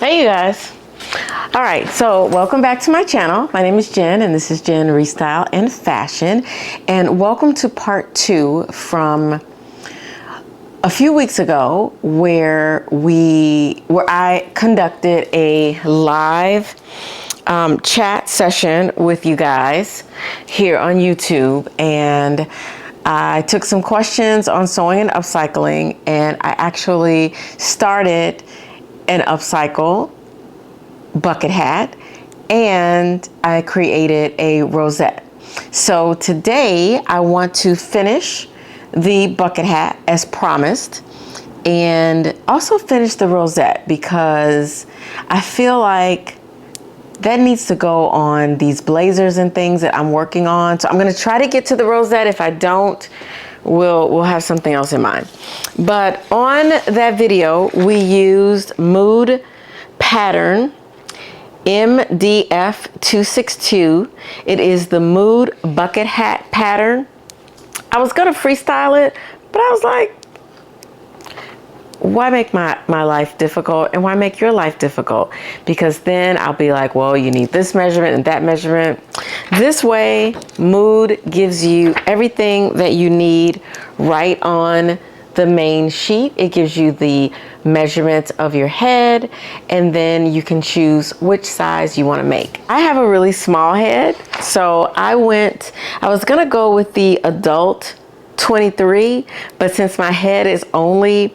Hey you guys. All right, so welcome back to my channel. My name is Jen and this is Jen Restyle and Fashion, and welcome to part 2 from a few weeks ago where I conducted a live chat session with you guys here on YouTube, and I took some questions on sewing and upcycling, and I actually started an upcycle bucket hat, and I created a rosette. So today I want to finish the bucket hat as promised, and also finish the rosette because I feel like that needs to go on these blazers and things that I'm working on. So I'm going to try to get to the rosette. If I don't, we'll have something else in mind. But on that video, we used Mood Pattern MDF262. It is the Mood bucket hat pattern. I was going to freestyle it, but I was like, why make my life difficult, and why make your life difficult? Because then I'll be like, well, you need this measurement and that measurement. This way, Mood gives you everything that you need right on the main sheet. It gives you the measurements of your head, and then you can choose which size you want to make. I have a really small head, so I was gonna go with the adult 23, but since my head is only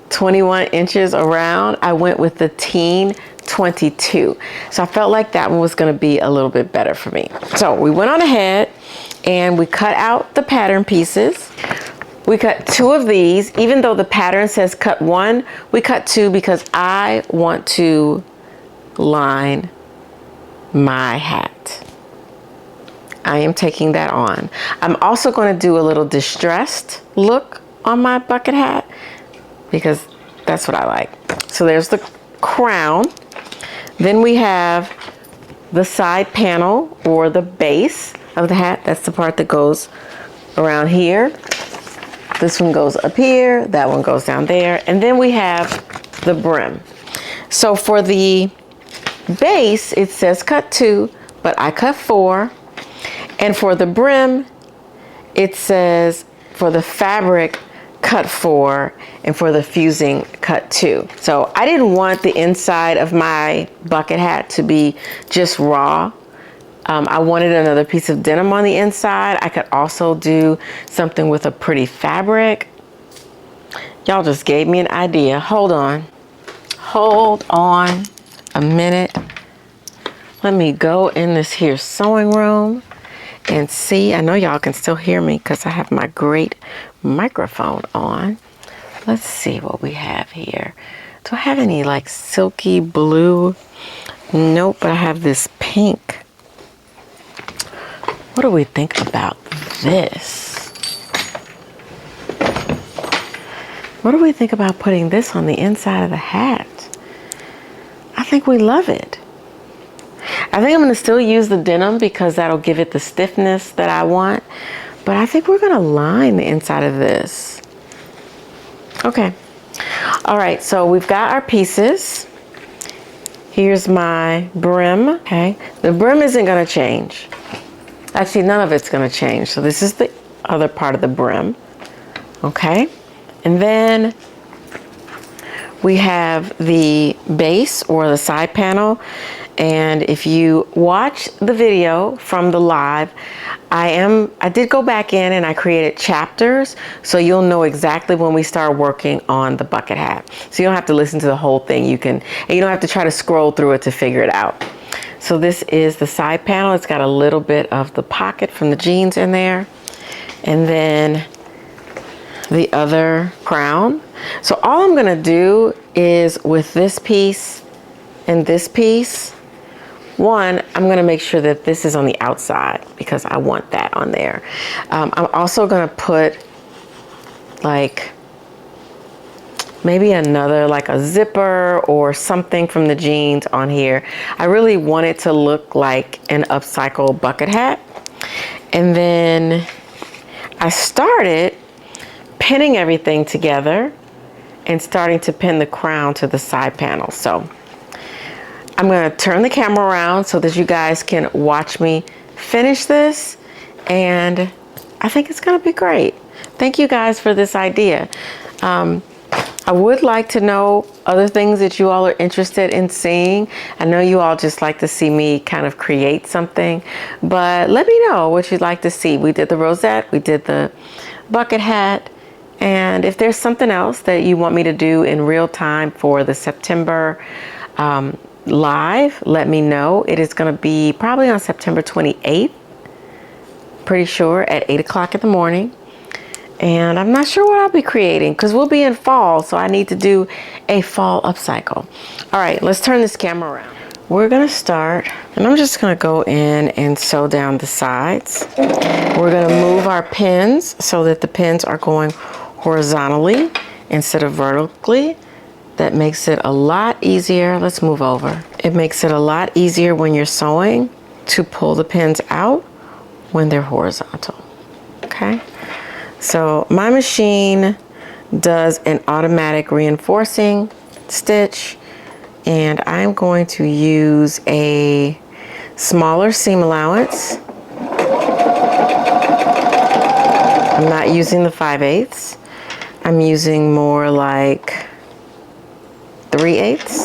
21 inches around, I went with the teen 22. So I felt like that one was going to be a little bit better for me. So we went on ahead and we cut out the pattern pieces. We cut 2 of these. Even though the pattern says cut 1, we cut 2 because I want to line my hat. I am taking that on. I'm also going to do a little distressed look on my bucket hat, because that's what I like. So there's the crown. Then we have the side panel, or the base of the hat. That's the part that goes around here. This one goes up here, that one goes down there. And then we have the brim. So for the base, it says cut 2, but I cut 4. And for the brim, it says for the fabric, cut 4, and for the fusing, cut 2. So I didn't want the inside of my bucket hat to be just raw. I wanted another piece of denim on the inside. I could also do something with a pretty fabric. Y'all just gave me an idea. Hold on a minute. Let me go in this here sewing room and see. I know y'all can still hear me because I have my great microphone on. Let's see what we have here. Do I have any like silky blue? Nope, but I have this pink. What do we think about this? What do we think about putting this on the inside of the hat? I think we love it. I think I'm going to still use the denim because that'll give it the stiffness that I want. But I think we're going to line the inside of this. Okay. All right, so we've got our pieces. Here's my brim. Okay. The brim isn't going to change. Actually, none of it's going to change. So this is the other part of the brim. Okay. And then we have the base, or the side panel. And if you watch the video from the live, I did go back in and I created chapters, so you'll know exactly when we start working on the bucket hat. So you don't have to listen to the whole thing. You don't have to try to scroll through it to figure it out. So this is the side panel. It's got a little bit of the pocket from the jeans in there. And then the other crown. So all I'm gonna do is with this piece and this piece, one, I'm going to make sure that this is on the outside because I want that on there. I'm also going to put like maybe another, like a zipper or something from the jeans on here. I really want it to look like an upcycle bucket hat. And then I started pinning everything together and starting to pin the crown to the side panel. So I'm gonna turn the camera around so that you guys can watch me finish this, and I think it's gonna be great. Thank you guys for this idea. I would like to know other things that you all are interested in seeing. I know you all just like to see me kind of create something, but let me know what you'd like to see. We did the rosette, we did the bucket hat, and if there's something else that you want me to do in real time for the September live, let me know. It is going to be probably on September 28th, pretty sure, at 8 o'clock in the morning. And I'm not sure what I'll be creating because we'll be in fall, so I need to do a fall upcycle. All right, let's turn this camera around. We're gonna start, and I'm just gonna go in and sew down the sides. We're gonna move our pins so that the pins are going horizontally instead of vertically. That makes it a lot easier. Let's move over. It makes it a lot easier when you're sewing to pull the pins out when they're horizontal, okay? So my machine does an automatic reinforcing stitch, and I'm going to use a smaller seam allowance. I'm not using the 5/8. I'm using more like 3/8.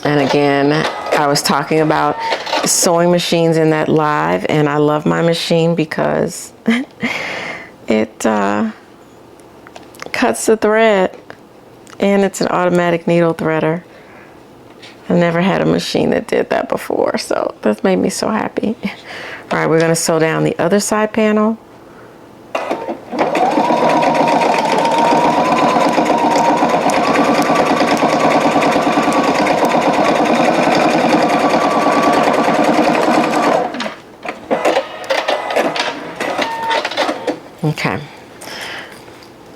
And again, I was talking about sewing machines in that live, and I love my machine because it cuts the thread, and it's an automatic needle threader. I never had a machine that did that before, so that made me so happy. All right, we're going to sew down the other side panel. Okay,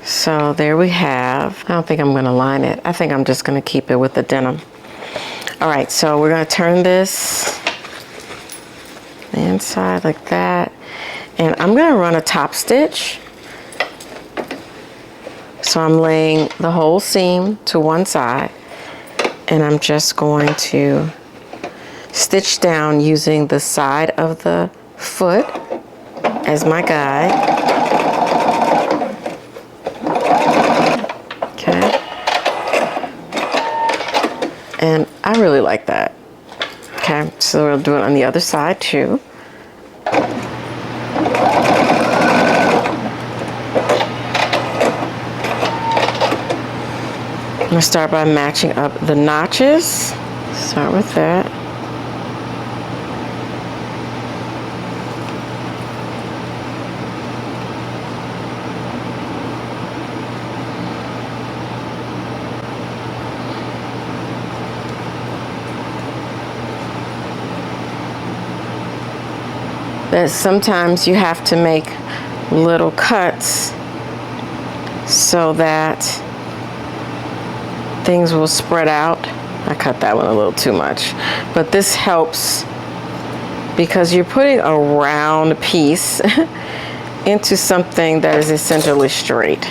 so there we have, I don't think I'm gonna line it. I think I'm just gonna keep it with the denim. All right, so we're gonna turn this the inside like that. And I'm gonna run a top stitch. So I'm laying the whole seam to one side, and I'm just going to stitch down using the side of the foot as my guide. And I really like that. Okay, so we'll do it on the other side too. I'm gonna start by matching up the notches. Start with that. That sometimes you have to make little cuts so that things will spread out. I cut that one a little too much, but this helps because you're putting a round piece into something that is essentially straight,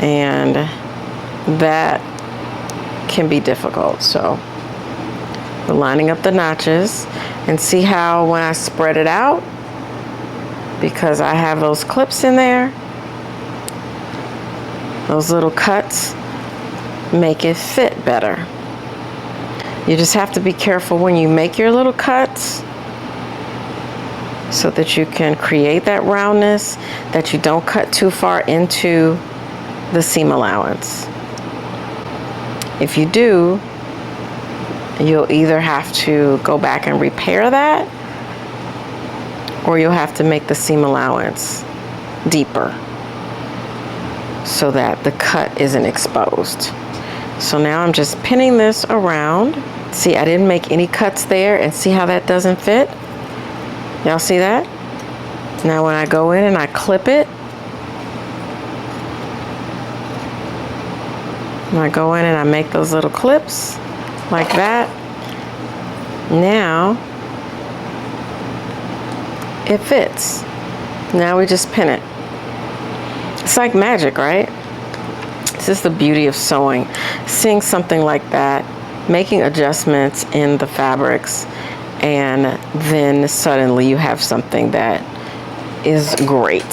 and that can be difficult. So we're lining up the notches. And see how when I spread it out, because I have those clips in there, those little cuts make it fit better. You just have to be careful when you make your little cuts so that you can create that roundness, that you don't cut too far into the seam allowance. If you do, you'll either have to go back and repair that, or you'll have to make the seam allowance deeper so that the cut isn't exposed. So now I'm just pinning this around. See, I didn't make any cuts there, and see how that doesn't fit? Y'all see that? Now when I go in and I clip it, when I go in and I make those little clips, like that. Now it fits. Now we just pin it. It's like magic, right? This is the beauty of sewing. Seeing something like that, making adjustments in the fabrics, and then suddenly you have something that is great.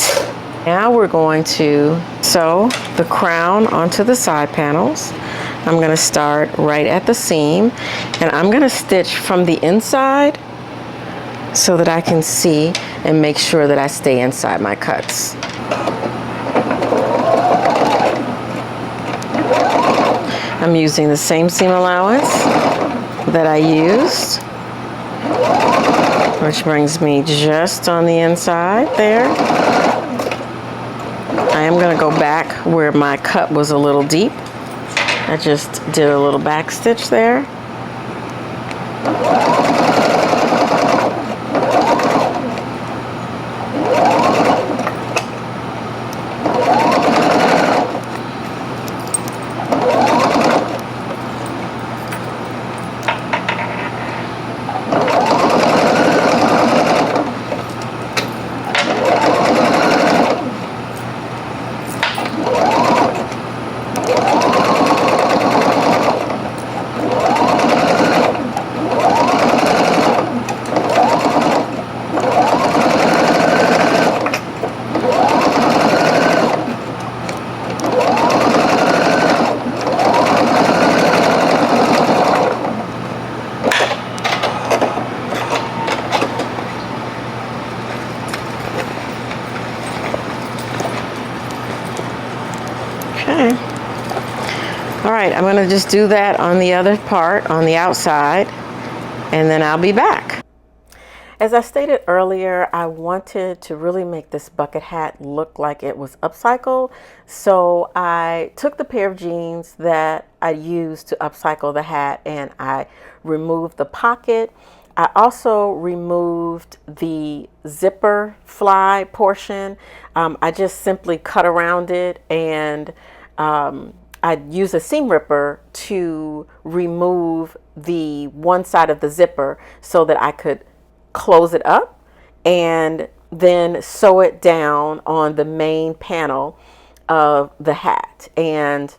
Now we're going to sew the crown onto the side panels. I'm going to start right at the seam, and I'm going to stitch from the inside so that I can see and make sure that I stay inside my cuts. I'm using the same seam allowance that I used, which brings me just on the inside there. I am going to go back where my cut was a little deep. I just did a little back stitch there. Alright, I'm going to just do that on the other part, on the outside, and then I'll be back. As I stated earlier, I wanted to really make this bucket hat look like it was upcycled. So I took the pair of jeans that I used to upcycle the hat and I removed the pocket. I also removed the zipper fly portion. I just simply cut around it, and I used a seam ripper to remove the one side of the zipper so that I could close it up and then sew it down on the main panel of the hat and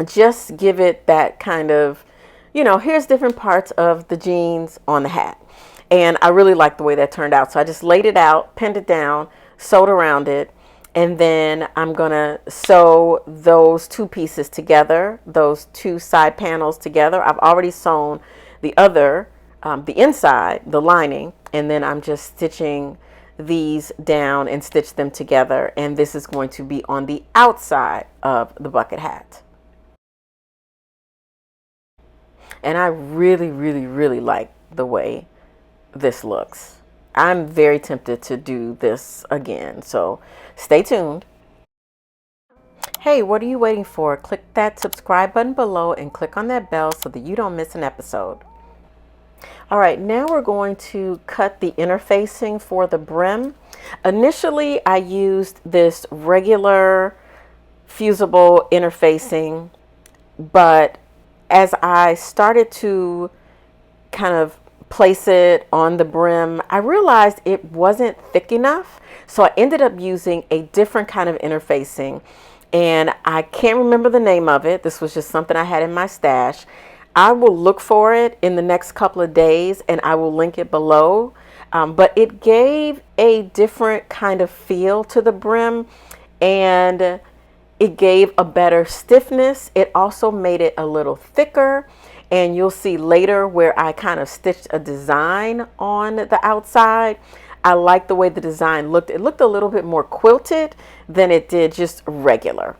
just give it that kind of, you know, here's different parts of the jeans on the hat. And I really liked the way that turned out. So I just laid it out, pinned it down, sewed around it, and then I'm gonna sew those two pieces together, those two side panels together. I've already sewn the other, the inside, the lining, and then I'm just stitching these down and stitch them together. And this is going to be on the outside of the bucket hat. And I really, really, really like the way this looks. I'm very tempted to do this again, so stay tuned. Hey, what are you waiting for? Click that subscribe button below and click on that bell so that you don't miss an episode. All right, now we're going to cut the interfacing for the brim. Initially, I used this regular fusible interfacing, but as I started to kind of place it on the brim, I realized it wasn't thick enough. So I ended up using a different kind of interfacing, and I can't remember the name of it. This was just something I had in my stash. I will look for it in the next couple of days and I will link it below. But it gave a different kind of feel to the brim, and it gave a better stiffness. It also made it a little thicker. And you'll see later where I kind of stitched a design on the outside. I like the way the design looked. It looked a little bit more quilted than it did just regular.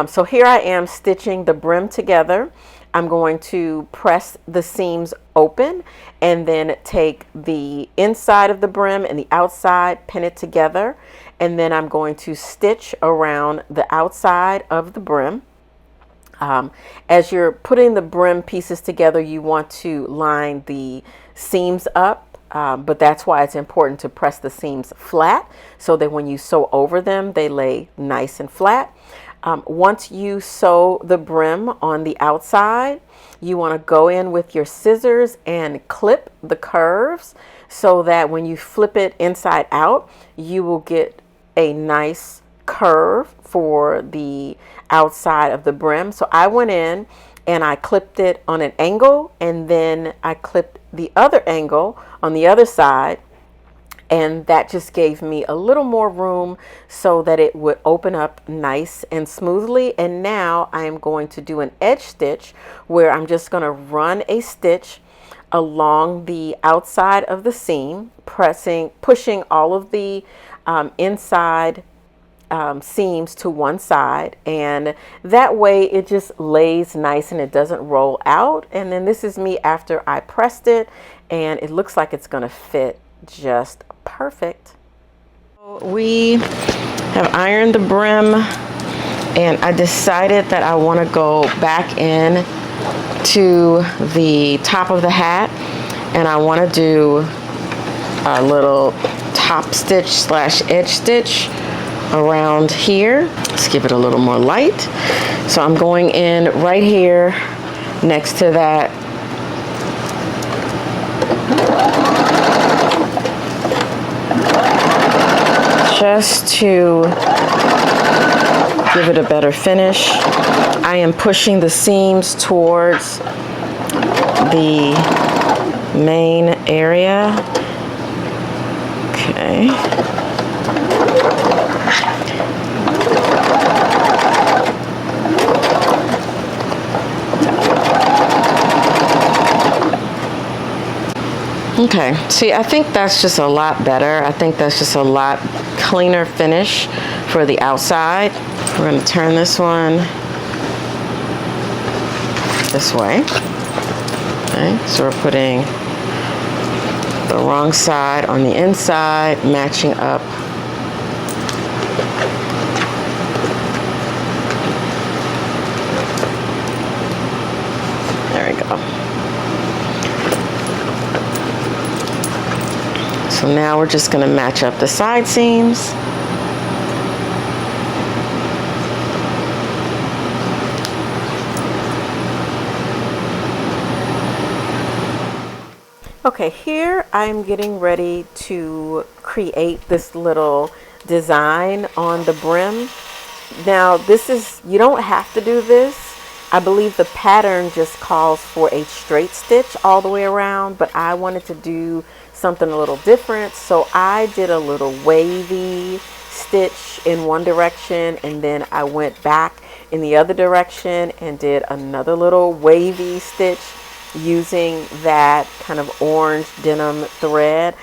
So here I am stitching the brim together. I'm going to press the seams open and then take the inside of the brim and the outside, pin it together. And then I'm going to stitch around the outside of the brim. As you're putting the brim pieces together, you want to line the seams up, but that's why it's important to press the seams flat so that when you sew over them, they lay nice and flat. Once you sew the brim on the outside, you want to go in with your scissors and clip the curves so that when you flip it inside out, you will get a nice curve for the outside of the brim. So I went in and I clipped it on an angle, and then I clipped the other angle on the other side, and that just gave me a little more room so that it would open up nice and smoothly. And now I am going to do an edge stitch where I'm just going to run a stitch along the outside of the seam, pushing all of the inside seams to one side, and that way it just lays nice and it doesn't roll out. And then this is me after I pressed it, and it looks like it's going to fit just perfect. We have ironed the brim, and I decided that I want to go back in to the top of the hat, and I want to do a little top stitch slash edge stitch around here. Let's give it a little more light. So I'm going in right here next to that just to give it a better finish. I am pushing the seams towards the main area. Okay. Okay, see, I think that's just a lot better. I think that's just a lot cleaner finish for the outside. We're going to turn this one this way. Okay, so we're putting the wrong side on the inside, matching up. There we go. So now we're just going to match up the side seams. Okay, here I'm getting ready to create this little design on the brim. Now this is, you don't have to do this. I believe the pattern just calls for a straight stitch all the way around, but I wanted to do something a little different, so I did a little wavy stitch in one direction, and then I went back in the other direction and did another little wavy stitch using that kind of orange denim thread.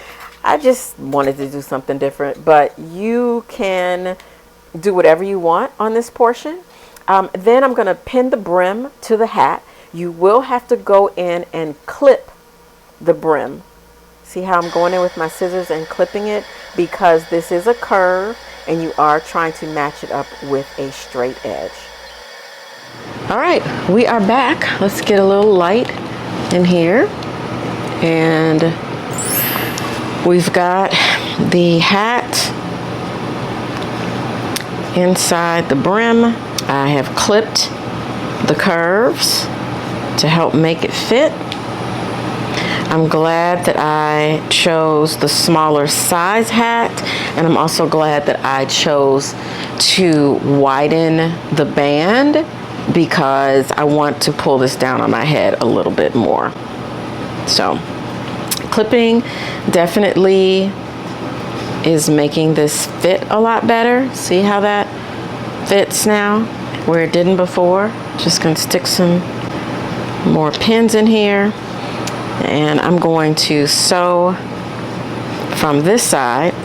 I just wanted to do something different, but you can do whatever you want on this portion. Then I'm going to pin the brim to the hat. You will have to go in and clip the brim. See how I'm going in with my scissors and clipping it, because this is a curve and you are trying to match it up with a straight edge. All right, we are back. Let's get a little light in here, and we've got the hat inside the brim. I have clipped the curves to help make it fit. I'm glad that I chose the smaller size hat, and I'm also glad that I chose to widen the band because I want to pull this down on my head a little bit more. So clipping definitely is making this fit a lot better. See how that fits now where it didn't before? Just gonna stick some more pins in here, and I'm going to sew from this side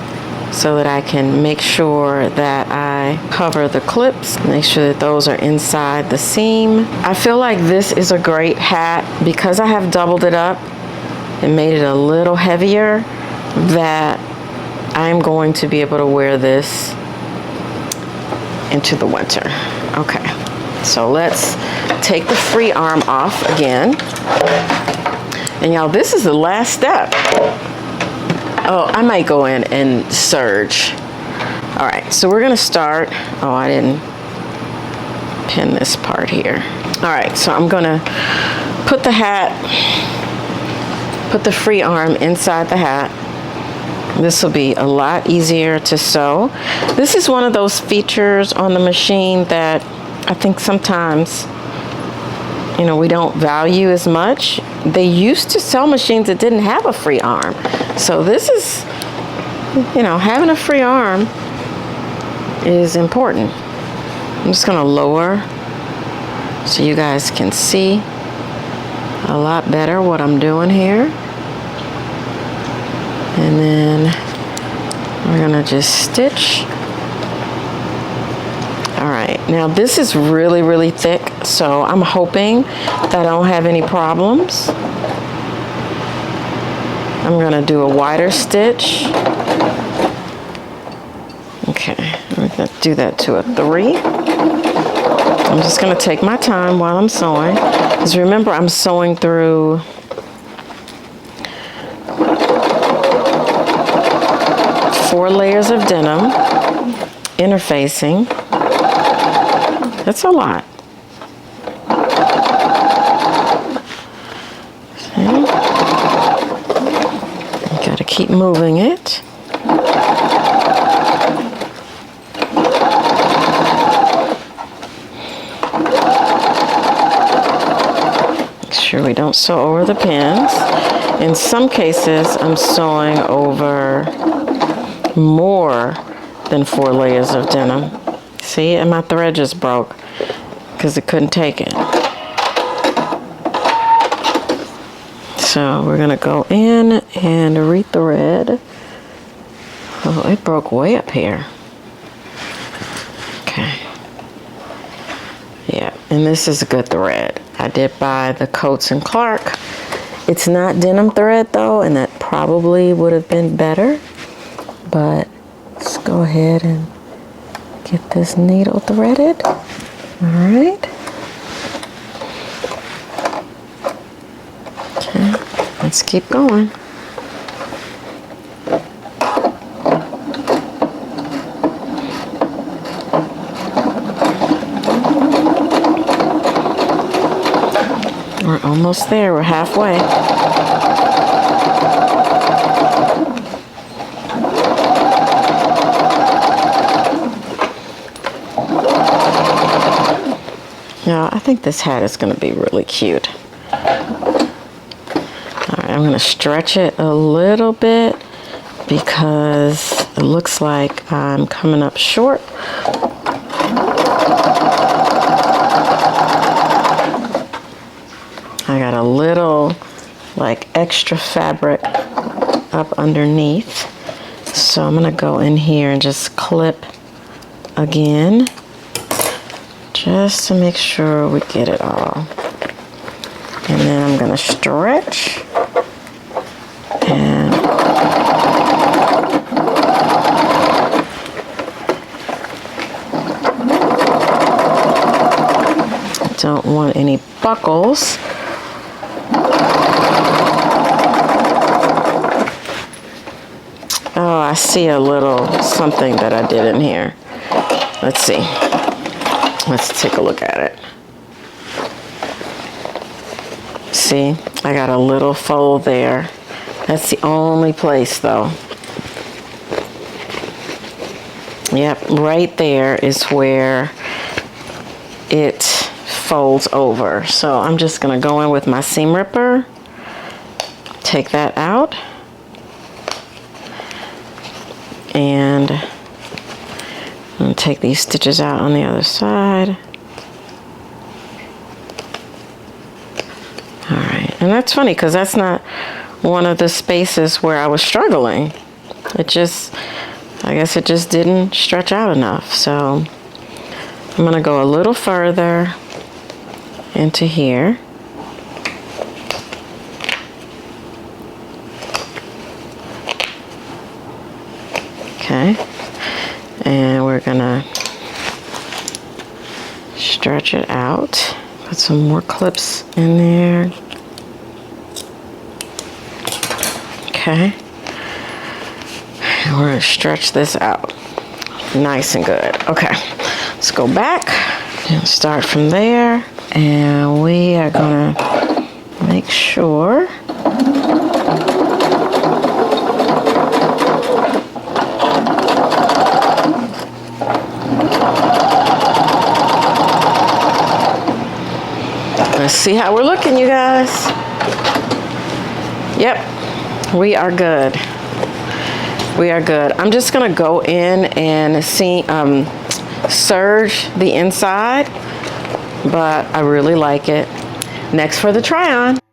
so that I can make sure that I cover the clips, make sure that those are inside the seam. I feel like this is a great hat because I have doubled it up and made it a little heavier, that I'm going to be able to wear this into the winter. Okay, so let's take the free arm off again. And y'all, this is the last step. Oh, I might go in and serge. All right, so we're gonna start. Oh, I didn't pin this part here. All right, so I'm gonna put the hat, put the free arm inside the hat, This will be a lot easier to sew. This is one of those features on the machine that I think sometimes, you know, we don't value as much. They used to sell machines that didn't have a free arm. So this is, you know, having a free arm is important. I'm just gonna lower so you guys can see a lot better what I'm doing here. And then we're gonna just stitch. All right, now this is really, really thick, so I'm hoping that I don't have any problems. I'm gonna do a wider stitch. Okay, I'm gonna do that to a 3. I'm just gonna take my time while I'm sewing. Because remember, I'm sewing through four layers of denim, interfacing. That's a lot. See? You gotta keep moving it. Make sure we don't sew over the pins. In some cases, I'm sewing over more than 4 layers of denim. See, and my thread just broke because it couldn't take it. So we're gonna go in and rethread. Oh, it broke way up here. Okay. Yeah, and this is a good thread. I did buy the Coats and Clark. It's not denim thread though, and that probably would have been better. But let's go ahead and get this needle threaded. All right. Okay, let's keep going. We're almost there, we're halfway. Now, I think this hat is going to be really cute. All right, I'm going to stretch it a little bit because it looks like I'm coming up short. I got a little like extra fabric up underneath. So I'm going to go in here and just clip again, just to make sure we get it all. And then I'm gonna stretch and don't want any buckles. Oh, I see a little something that I did in here. Let's see. Let's take a look at it. See, I got a little fold there. That's the only place though. Yep, right there is where it folds over. So I'm just gonna go in with my seam ripper, take that out, and I'm gonna take these stitches out on the other side. All right, and that's funny because that's not one of the spaces where I was struggling. It just, I guess it just didn't stretch out enough. So I'm gonna go a little further into here. Okay. And we're gonna stretch it out. Put some more clips in there. Okay. And we're gonna stretch this out nice and good. Okay, let's go back and start from there. And we are gonna make sure see how we're looking, you guys. Yep, we are good. We are good. I'm just gonna go in and serge the inside, but I really like it. Next for the try on.